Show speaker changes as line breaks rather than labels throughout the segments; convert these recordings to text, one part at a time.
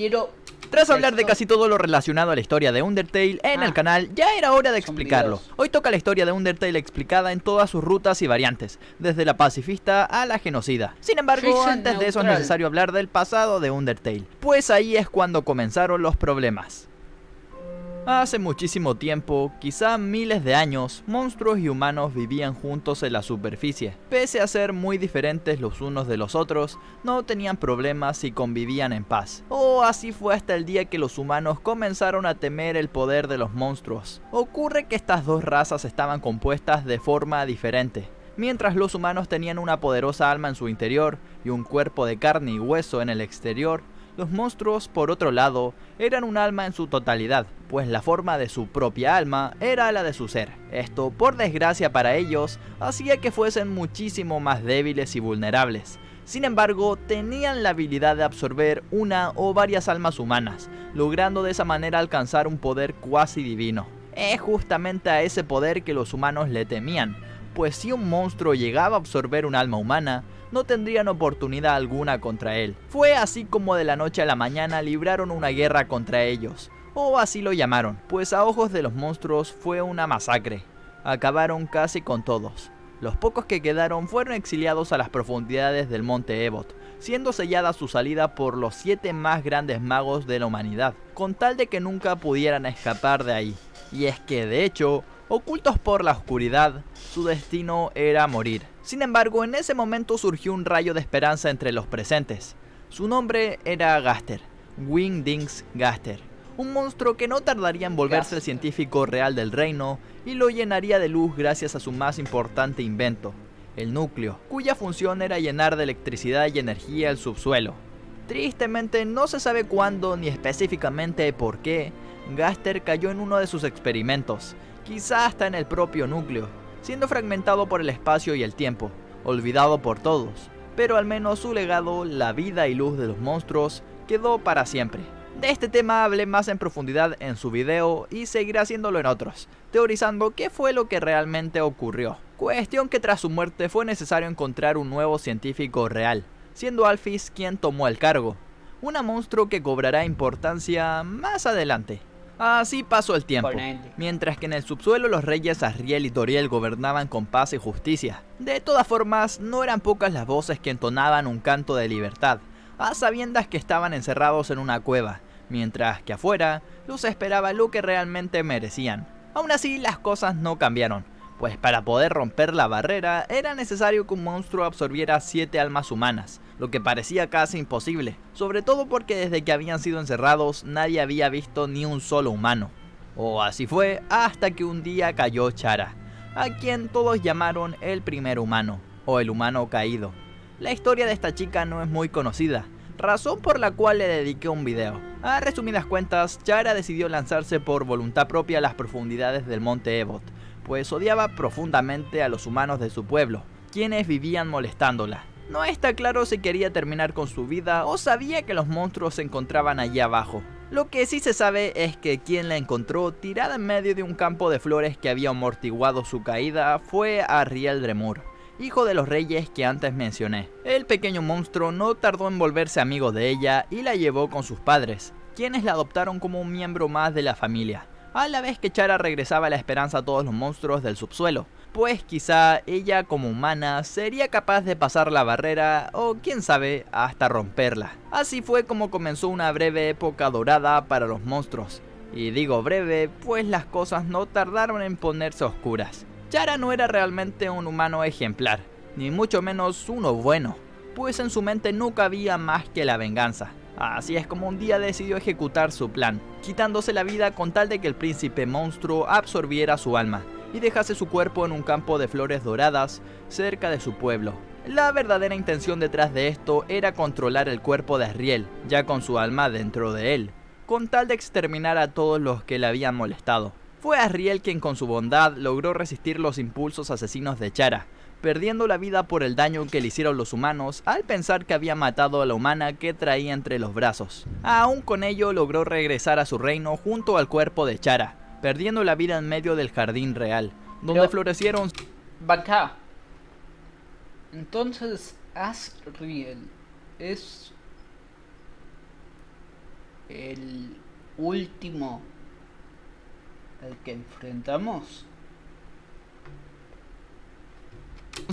quiero...
Tras hablar de casi todo lo relacionado a la historia de Undertale en el canal, ya era hora de explicarlo. Hoy toca la historia de Undertale explicada en todas sus rutas y variantes, desde la pacifista a la genocida. Sin embargo, antes de eso es necesario hablar del pasado de Undertale, pues ahí es cuando comenzaron los problemas. Hace muchísimo tiempo, quizá miles de años, monstruos y humanos vivían juntos en la superficie. Pese a ser muy diferentes los unos de los otros, no tenían problemas y convivían en paz. Así fue hasta el día que los humanos comenzaron a temer el poder de los monstruos. Ocurre que estas dos razas estaban compuestas de forma diferente. Mientras los humanos tenían una poderosa alma en su interior y un cuerpo de carne y hueso en el exterior, los monstruos, por otro lado, eran un alma en su totalidad, pues la forma de su propia alma era la de su ser. Esto, por desgracia para ellos, hacía que fuesen muchísimo más débiles y vulnerables. Sin embargo, tenían la habilidad de absorber una o varias almas humanas, logrando de esa manera alcanzar un poder cuasi divino. Es justamente a ese poder que los humanos le temían, pues si un monstruo llegaba a absorber un alma humana, no tendrían oportunidad alguna contra él. Fue así como de la noche a la mañana libraron una guerra contra ellos, o así lo llamaron, pues a ojos de los monstruos fue una masacre. Acabaron casi con todos. Los pocos que quedaron fueron exiliados a las profundidades del monte Ebot, siendo sellada su salida por los 7 más grandes magos de la humanidad, con tal de que nunca pudieran escapar de ahí. Y es que de hecho, ocultos por la oscuridad, su destino era morir. Sin embargo, en ese momento surgió un rayo de esperanza entre los presentes. Su nombre era Gaster, Wingdings Gaster, un monstruo que no tardaría en volverse el científico real del reino y lo llenaría de luz gracias a su más importante invento, el núcleo, cuya función era llenar de electricidad y energía el subsuelo. Tristemente no se sabe cuándo ni específicamente por qué Gaster cayó en uno de sus experimentos, quizá hasta en el propio núcleo, siendo fragmentado por el espacio y el tiempo, olvidado por todos, pero al menos su legado, la vida y luz de los monstruos, quedó para siempre. De este tema hablé más en profundidad en su video y seguiré haciéndolo en otros, teorizando qué fue lo que realmente ocurrió. Cuestión que tras su muerte fue necesario encontrar un nuevo científico real, siendo Alphys quien tomó el cargo, un monstruo que cobrará importancia más adelante. Así pasó el tiempo, mientras que en el subsuelo los reyes Asriel y Toriel gobernaban con paz y justicia. De todas formas, no eran pocas las voces que entonaban un canto de libertad, a sabiendas que estaban encerrados en una cueva, mientras que afuera los esperaba lo que realmente merecían. Aún así, las cosas no cambiaron, pues para poder romper la barrera era necesario que un monstruo absorbiera 7 almas humanas, lo que parecía casi imposible, sobre todo porque desde que habían sido encerrados nadie había visto ni un solo humano. Así fue hasta que un día cayó Chara, a quien todos llamaron el primer humano, o el humano caído. La historia de esta chica no es muy conocida, razón por la cual le dediqué un video. A resumidas cuentas, Chara decidió lanzarse por voluntad propia a las profundidades del monte Ebot, pues odiaba profundamente a los humanos de su pueblo, quienes vivían molestándola. No está claro si quería terminar con su vida o sabía que los monstruos se encontraban allí abajo. Lo que sí se sabe es que quien la encontró tirada en medio de un campo de flores que había amortiguado su caída fue Arriel Dremur, hijo de los reyes que antes mencioné. El pequeño monstruo no tardó en volverse amigo de ella y la llevó con sus padres, quienes la adoptaron como un miembro más de la familia, a la vez que Chara regresaba la esperanza a todos los monstruos del subsuelo, pues quizá ella como humana sería capaz de pasar la barrera o quién sabe hasta romperla. Así fue como comenzó una breve época dorada para los monstruos, y digo breve pues las cosas no tardaron en ponerse oscuras. Chara no era realmente un humano ejemplar, ni mucho menos uno bueno, pues en su mente no cabía más que la venganza. Así es como un día decidió ejecutar su plan, quitándose la vida con tal de que el príncipe monstruo absorbiera su alma y dejase su cuerpo en un campo de flores doradas cerca de su pueblo. La verdadera intención detrás de esto era controlar el cuerpo de Asriel, ya con su alma dentro de él, con tal de exterminar a todos los que le habían molestado. Fue Asriel quien con su bondad logró resistir los impulsos asesinos de Chara, perdiendo la vida por el daño que le hicieron los humanos al pensar que había matado a la humana que traía entre los brazos. Aún con ello logró regresar a su reino junto al cuerpo de Chara, perdiendo la vida en medio del jardín real, donde florecieron...
Vaca. Entonces Asriel es el último al que enfrentamos.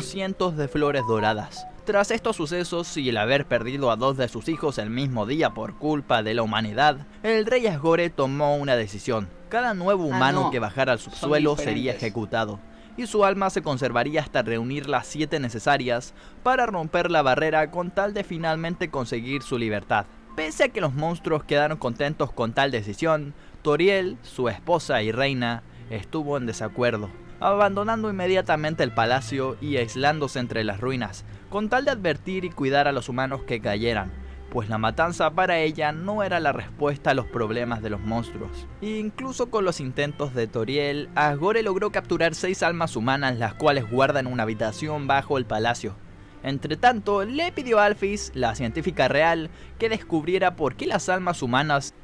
Cientos de flores doradas. Tras estos sucesos y el haber perdido a 2 de sus hijos el mismo día por culpa de la humanidad, el rey Asgore tomó una decisión. Cada nuevo humano que bajara al subsuelo sería ejecutado, y su alma se conservaría hasta reunir las 7 necesarias para romper la barrera con tal de finalmente conseguir su libertad. Pese a que los monstruos quedaron contentos con tal decisión, Toriel, su esposa y reina, estuvo en desacuerdo, abandonando inmediatamente el palacio y aislándose entre las ruinas, con tal de advertir y cuidar a los humanos que cayeran, pues la matanza para ella no era la respuesta a los problemas de los monstruos. Incluso con los intentos de Toriel, Asgore logró capturar 6 almas humanas, las cuales guarda en una habitación bajo el palacio. Entre tanto, le pidió a Alphys, la científica real, que descubriera por qué las almas humanas...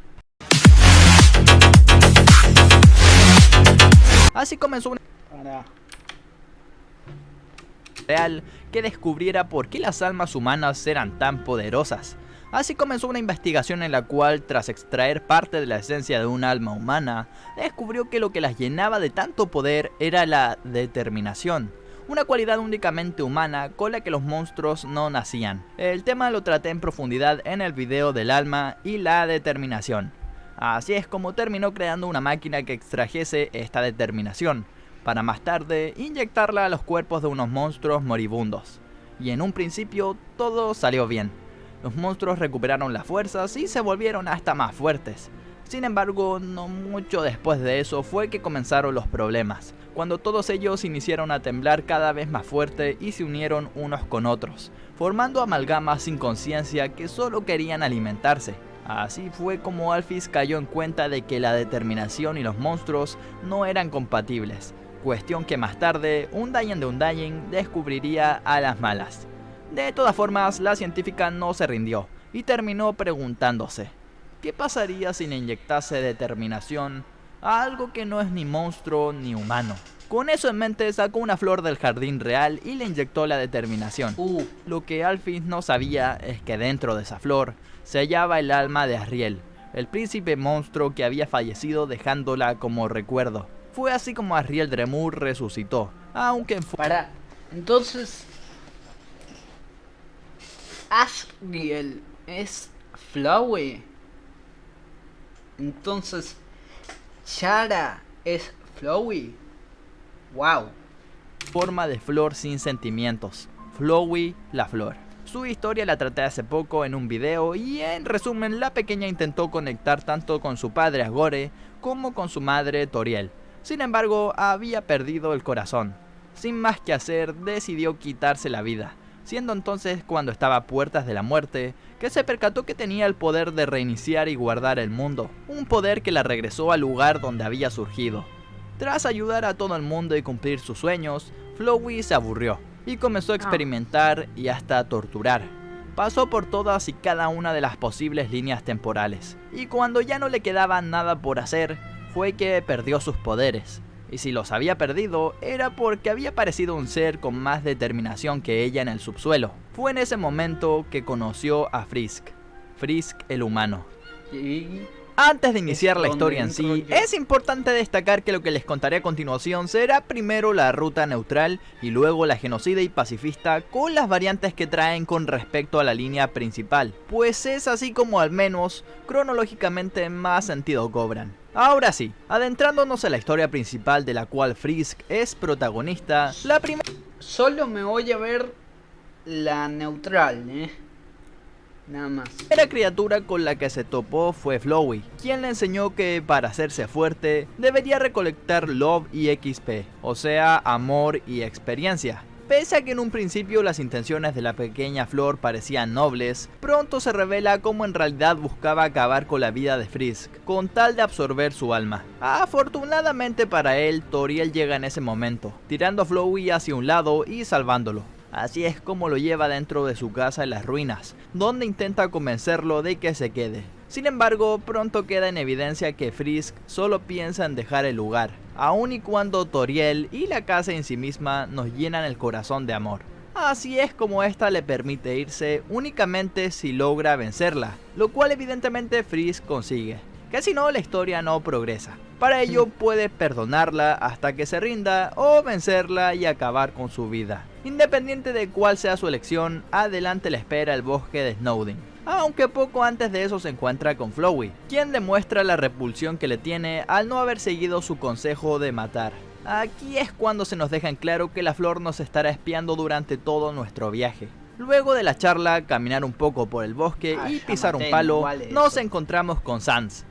Así comenzó una... real que descubriera por qué las almas humanas eran tan poderosas. Así comenzó una investigación en la cual, tras extraer parte de la esencia de un alma humana, descubrió que lo que las llenaba de tanto poder era la determinación, una cualidad únicamente humana con la que los monstruos no nacían. El tema lo traté en profundidad en el video del alma y la determinación. Así es como terminó creando una máquina que extrajese esta determinación, para más tarde inyectarla a los cuerpos de unos monstruos moribundos. Y en un principio todo salió bien. Los monstruos recuperaron las fuerzas y se volvieron hasta más fuertes. Sin embargo, no mucho después de eso fue que comenzaron los problemas, cuando todos ellos iniciaron a temblar cada vez más fuerte y se unieron unos con otros, formando amalgamas sin conciencia que solo querían alimentarse. Así fue como Alphys cayó en cuenta de que la determinación y los monstruos no eran compatibles, cuestión que más tarde Undyne de Undyne descubriría a las malas. De todas formas, la científica no se rindió y terminó preguntándose: ¿qué pasaría si le inyectase determinación a algo que no es ni monstruo ni humano? Con eso en mente sacó una flor del jardín real y le inyectó la determinación. Lo que Alphys no sabía es que dentro de esa flor se hallaba el alma de Asriel, el príncipe monstruo que había fallecido dejándola como recuerdo. Fue así como Asriel Dremur resucitó, aunque en
entonces Asriel es Flowey. Entonces Shara es Flowey. Wow.
Forma de flor sin sentimientos. Flowey, la flor. Su historia la traté hace poco en un video y en resumen la pequeña intentó conectar tanto con su padre Asgore como con su madre Toriel. Sin embargo, había perdido el corazón. Sin más que hacer, decidió quitarse la vida, siendo entonces cuando estaba a puertas de la muerte que se percató que tenía el poder de reiniciar y guardar el mundo, un poder que la regresó al lugar donde había surgido. Tras ayudar a todo el mundo y cumplir sus sueños, Flowey se aburrió y comenzó a experimentar y hasta a torturar. Pasó por todas y cada una de las posibles líneas temporales, y cuando ya no le quedaba nada por hacer, fue que perdió sus poderes. Y si los había perdido, era porque había aparecido un ser con más determinación que ella en el subsuelo. Fue en ese momento que conoció a Frisk el humano. Antes de iniciar la historia en sí, es importante destacar que lo que les contaré a continuación será primero la ruta neutral y luego la genocida y pacifista, con las variantes que traen con respecto a la línea principal, pues es así como al menos cronológicamente más sentido cobran. Ahora sí, adentrándonos en la historia principal de la cual Frisk es protagonista, la primera...
Solo me voy a ver la neutral, nada más.
La primera criatura con la que se topó fue Flowey, quien le enseñó que para hacerse fuerte debería recolectar Love y XP, o sea, amor y experiencia. Pese a que en un principio las intenciones de la pequeña flor parecían nobles, pronto se revela cómo en realidad buscaba acabar con la vida de Frisk, con tal de absorber su alma. Afortunadamente para él, Toriel llega en ese momento, tirando a Flowey hacia un lado y salvándolo. Así es como lo lleva dentro de su casa en las ruinas, donde intenta convencerlo de que se quede. Sin embargo, pronto queda en evidencia que Frisk solo piensa en dejar el lugar, aun y cuando Toriel y la casa en sí misma nos llenan el corazón de amor. Así es como esta le permite irse únicamente si logra vencerla, lo cual evidentemente Freeze consigue, que si no la historia no progresa. Para ello puede perdonarla hasta que se rinda o vencerla y acabar con su vida. Independiente de cuál sea su elección, adelante le espera el bosque de Snowdin. Aunque poco antes de eso se encuentra con Flowey, quien demuestra la repulsión que le tiene al no haber seguido su consejo de matar. Aquí es cuando se nos deja en claro que la flor nos estará espiando durante todo nuestro viaje. Luego de la charla, caminar un poco por el bosque y pisar un palo, nos encontramos con Sans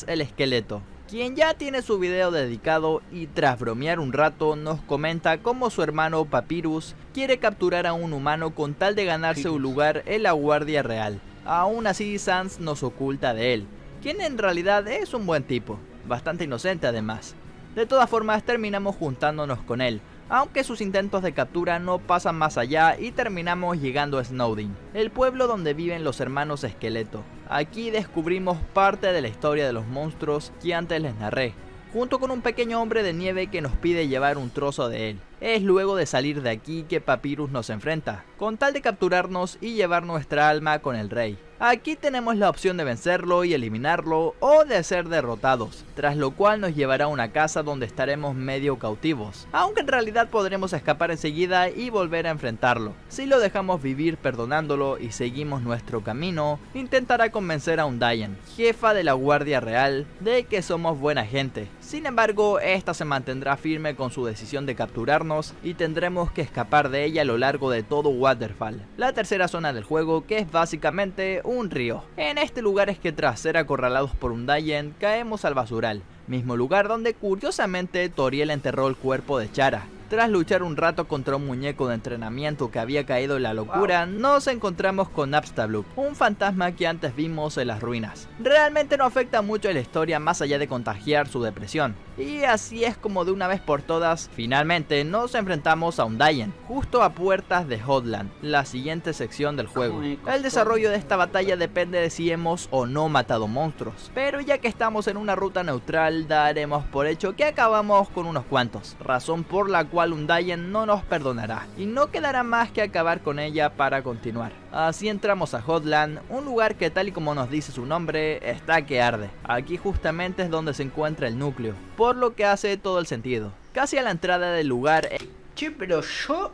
el esqueleto, quien ya tiene su video dedicado y tras bromear un rato nos comenta cómo su hermano Papyrus quiere capturar a un humano con tal de ganarse un lugar en la Guardia Real. Aún así Sans nos oculta de él, quien en realidad es un buen tipo, bastante inocente además. De todas formas terminamos juntándonos con él, aunque sus intentos de captura no pasan más allá y terminamos llegando a Snowdin, el pueblo donde viven los hermanos Esqueleto. Aquí descubrimos parte de la historia de los monstruos que antes les narré, junto con un pequeño hombre de nieve que nos pide llevar un trozo de él. Es luego de salir de aquí que Papyrus nos enfrenta, con tal de capturarnos y llevar nuestra alma con el rey. Aquí tenemos la opción de vencerlo y eliminarlo o de ser derrotados, tras lo cual nos llevará a una casa donde estaremos medio cautivos, aunque en realidad podremos escapar enseguida y volver a enfrentarlo. Si lo dejamos vivir perdonándolo y seguimos nuestro camino, intentará convencer a Undyne, jefa de la Guardia Real, de que somos buena gente. Sin embargo, esta se mantendrá firme con su decisión de capturarnos y tendremos que escapar de ella a lo largo de todo Waterfall, la tercera zona del juego, que es básicamente un río. En este lugar es que tras ser acorralados por Undyne caemos al basural, mismo lugar donde curiosamente Toriel enterró el cuerpo de Chara. Tras luchar un rato contra un muñeco de entrenamiento que había caído en la locura, nos encontramos con Napstablook, un fantasma que antes vimos en las ruinas. Realmente no afecta mucho a la historia más allá de contagiar su depresión. Y así es como de una vez por todas, finalmente nos enfrentamos a Undyne, justo a puertas de Hotland, la siguiente sección del juego. El desarrollo de esta batalla depende de si hemos o no matado monstruos, pero ya que estamos en una ruta neutral, daremos por hecho que acabamos con unos cuantos, razón por la cual Undyne no nos perdonará, y no quedará más que acabar con ella para continuar. Así entramos a Hotland, un lugar que tal y como nos dice su nombre, está que arde. Aquí justamente es donde se encuentra el núcleo, por lo que hace todo el sentido. Casi a la entrada del lugar...
Che, pero yo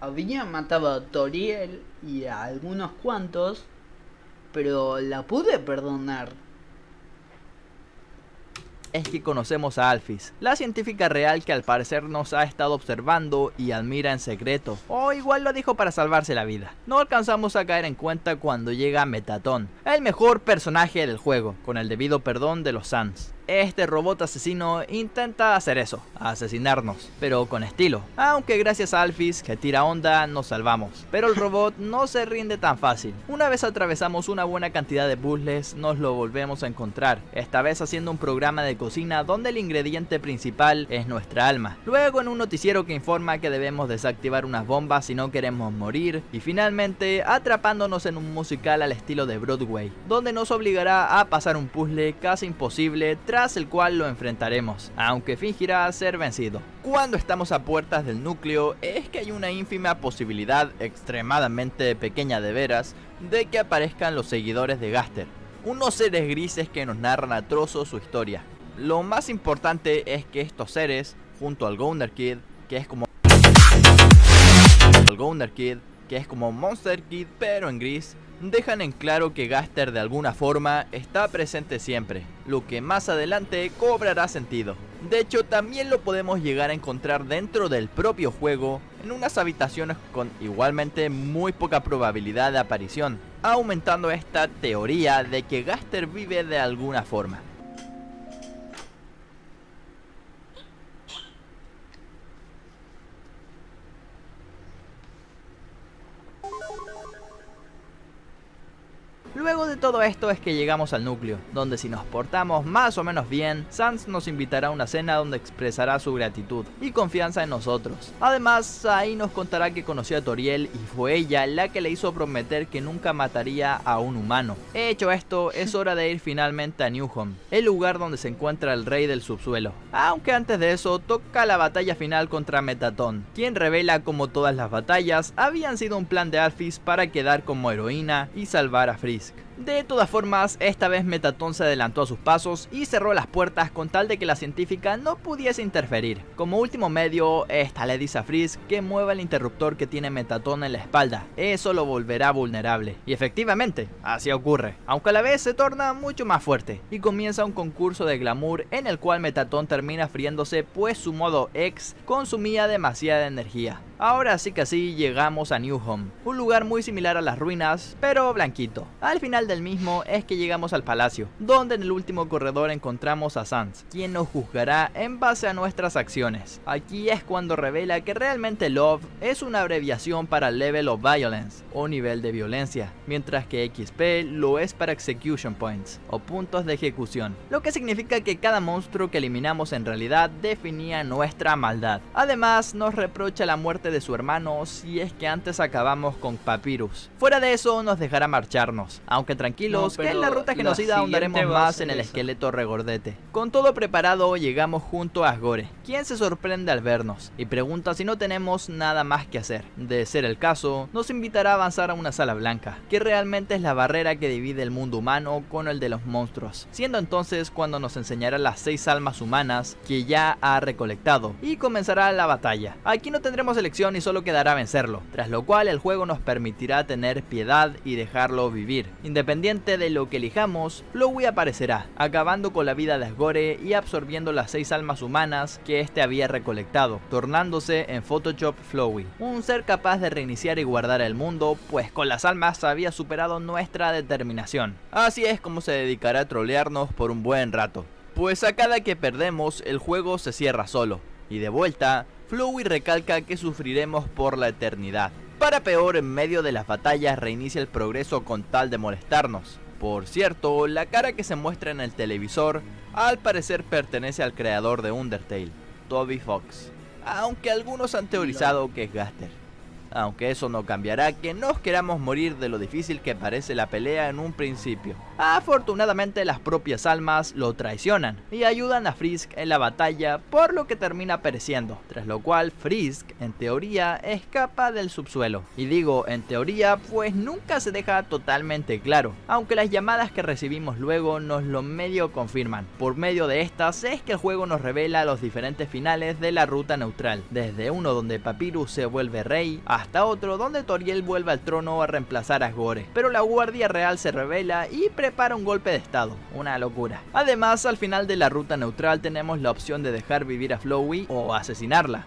había matado a Toriel y a algunos cuantos, pero la pude perdonar.
Es que conocemos a Alphys, la científica real que al parecer nos ha estado observando y admira en secreto, o igual lo dijo para salvarse la vida. No alcanzamos a caer en cuenta cuando llega Mettaton, el mejor personaje del juego, con el debido perdón de los Sans. Este robot asesino intenta hacer eso, asesinarnos, pero con estilo. Aunque gracias a Alphys, que tira onda, nos salvamos. Pero el robot no se rinde tan fácil. Una vez atravesamos una buena cantidad de puzzles, nos lo volvemos a encontrar. Esta vez haciendo un programa de cocina donde el ingrediente principal es nuestra alma. Luego en un noticiero que informa que debemos desactivar unas bombas si no queremos morir. Y finalmente atrapándonos en un musical al estilo de Broadway, donde nos obligará a pasar un puzzle casi imposible, tras el cual lo enfrentaremos, aunque fingirá ser vencido. Cuando estamos a puertas del núcleo, es que hay una ínfima posibilidad, extremadamente pequeña de veras, de que aparezcan los seguidores de Gaster, unos seres grises que nos narran a trozos su historia. Lo más importante es que estos seres, junto al Gounder Kid, que es como Monster Kid pero en gris, dejan en claro que Gaster de alguna forma está presente siempre, lo que más adelante cobrará sentido. De hecho, también lo podemos llegar a encontrar dentro del propio juego, en unas habitaciones con igualmente muy poca probabilidad de aparición, aumentando esta teoría de que Gaster vive de alguna forma. Luego de todo esto es que llegamos al núcleo, donde si nos portamos más o menos bien, Sans nos invitará a una cena donde expresará su gratitud y confianza en nosotros. Además, ahí nos contará que conoció a Toriel y fue ella la que le hizo prometer que nunca mataría a un humano. Hecho esto, es hora de ir finalmente a New Home, el lugar donde se encuentra el rey del subsuelo. Aunque antes de eso, toca la batalla final contra Mettaton, quien revela como todas las batallas habían sido un plan de Alphys para quedar como heroína y salvar a Frisk. De todas formas, esta vez Mettaton se adelantó a sus pasos y cerró las puertas con tal de que la científica no pudiese interferir. Como último medio, esta le dice a Frisk que mueva el interruptor que tiene Mettaton en la espalda, eso lo volverá vulnerable. Y efectivamente, así ocurre, aunque a la vez se torna mucho más fuerte, y comienza un concurso de glamour en el cual Mettaton termina friéndose pues su modo X consumía demasiada energía. Ahora sí que así llegamos a New Home, un lugar muy similar a las ruinas, pero blanquito. Al final del mismo es que llegamos al palacio, donde en el último corredor encontramos a Sans, quien nos juzgará en base a nuestras acciones. Aquí es cuando revela que realmente Love es una abreviación para Level of Violence, o nivel de violencia, mientras que XP lo es para Execution Points, o puntos de ejecución, lo que significa que cada monstruo que eliminamos en realidad definía nuestra maldad. Además, nos reprocha la muerte de su hermano si es que antes acabamos con Papyrus. Fuera de eso, nos dejará marcharnos, aunque tranquilos, que en la ruta genocida ahondaremos más en el esqueleto regordete. Con todo preparado, llegamos junto a Asgore, quien se sorprende al vernos y pregunta si no tenemos nada más que hacer. De ser el caso, nos invitará a avanzar a una sala blanca, que realmente es la barrera que divide el mundo humano con el de los monstruos, siendo entonces cuando nos enseñará las 6 almas humanas que ya ha recolectado y comenzará la batalla. Aquí no tendremos elección y solo quedará vencerlo, tras lo cual el juego nos permitirá tener piedad y dejarlo vivir. Independiente de lo que elijamos, Flowey aparecerá, acabando con la vida de Asgore y absorbiendo las 6 almas humanas que este había recolectado, tornándose en Photoshop Flowey, un ser capaz de reiniciar y guardar el mundo, pues con las almas había superado nuestra determinación. Así es como se dedicará a trolearnos por un buen rato, pues a cada que perdemos el juego se cierra solo, y de vuelta, Flowey recalca que sufriremos por la eternidad. Para peor, en medio de las batallas reinicia el progreso con tal de molestarnos. Por cierto, la cara que se muestra en el televisor al parecer pertenece al creador de Undertale, Toby Fox, aunque algunos han teorizado que es Gaster. Aunque eso no cambiará que nos queramos morir de lo difícil que parece la pelea en un principio. Afortunadamente las propias almas lo traicionan y ayudan a Frisk en la batalla, por lo que termina pereciendo, tras lo cual Frisk en teoría escapa del subsuelo. Y digo en teoría pues nunca se deja totalmente claro, aunque las llamadas que recibimos luego nos lo medio confirman. Por medio de estas es que el juego nos revela los diferentes finales de la ruta neutral, desde uno donde Papyrus se vuelve rey, hasta otro donde Toriel vuelve al trono a reemplazar a Asgore, pero la Guardia Real se revela y prepara un golpe de estado, una locura. Además, al final de la ruta neutral tenemos la opción de dejar vivir a Flowey o asesinarla.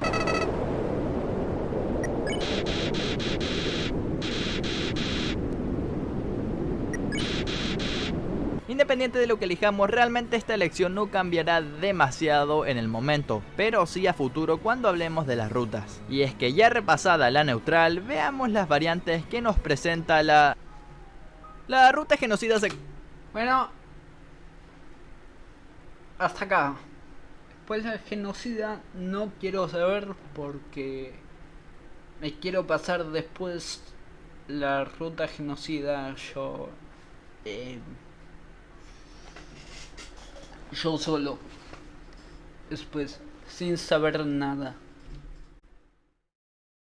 Independiente de lo que elijamos, realmente esta elección no cambiará demasiado en el momento, pero sí a futuro cuando hablemos de las rutas. Y es que ya repasada la neutral, veamos las variantes que nos presenta la ruta genocida
Bueno, hasta acá. Después de la genocida no quiero saber porque me quiero pasar después la ruta genocida yo solo, después, sin saber nada.